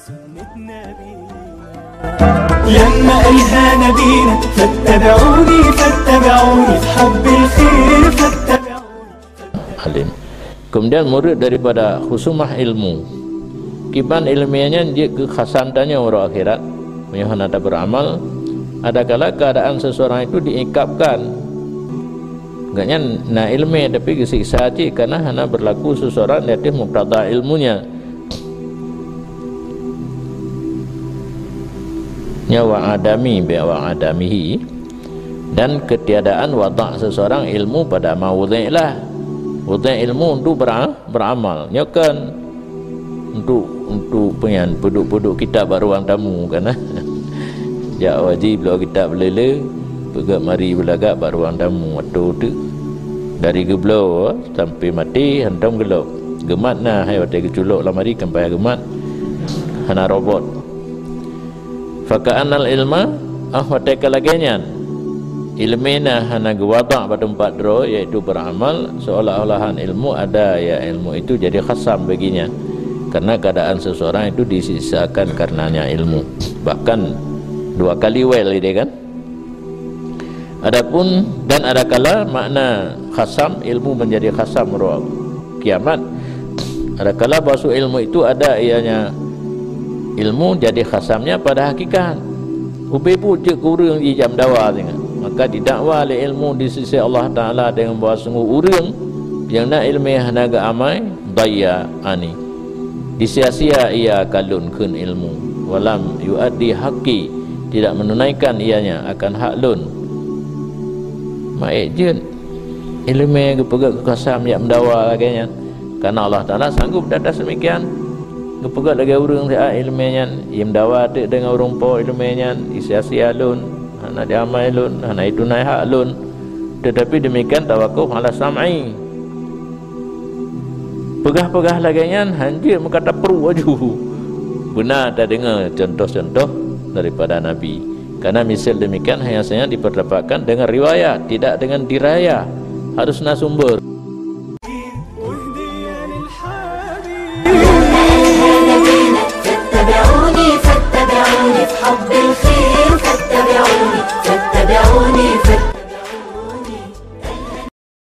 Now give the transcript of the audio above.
سنة نبينا لما قالها نبينا فاتبعوني فاتبعوني في حب الخير فاتبعوني. Alim. Kemudian murid daripada khusumah ilmu. Kiban ilmiahnya dia kekhasantannya orang akhirat. Menyuhana tak beramal. Adakala keadaan seseorang itu diikapkan. Enggaknya na ilmi tapi kesiksa aja karena hana berlaku seseorang di atas muqtada ilmunya. Nyawa adami biwa adamihi, dan ketiadaan wadak seseorang ilmu pada mawudhi lah. Wudhi ilmu untuk beramal. Nyokan untuk penyan puduk kitab ruang tamu kan. Ya wajib beliau kitab belele pegak mari belagak ruang tamu waktu tu dari geblau sampai mati hentam gelap gemat nah hai waktu keculok lah mari sampai gemat hana robot faka'anal ilma waktu kelaganya ilmina hana gewadak pada tempat dro iaitu beramal seolah-olahan ilmu ada ya ilmu itu jadi khasam baginya karena keadaan seseorang itu disisakan karenanya ilmu bahkan 2 kali well dia kan. Adapun dan adakala makna khasam ilmu menjadi khasam roh kiamat. Adakala bahasa ilmu itu ada ianya ilmu jadi khasamnya pada hakikat. Ubi pujuk kurang di jam dawa dengan. Maka didakwa oleh ilmu di sisi Allah Taala dengan bahasa sungguh urang yang nak ilmiah naga amai daya ani. Disia-sia ia kalun kun ilmu walam yuaddi haqqi tidak menunaikan ianya akan hak lun. Maik je ilmu yang kepegat kekasam yang mendawa lagi karena Allah Ta'ala sanggup dada semikian kepegat lagi orang dia ilmunya yang mendawa dengan orang po ilmunya isia-sia lun hana diamai lun hana itu naik hak lun tetapi demikian tawakuf ala sam'i pegah-pegah lagi hanjir berkata perlu waju benar tak dengar contoh-contoh daripada Nabi. Karena misal demikian hanya diperdapat dengan riwayat, tidak dengan diraya. Harus nasumber.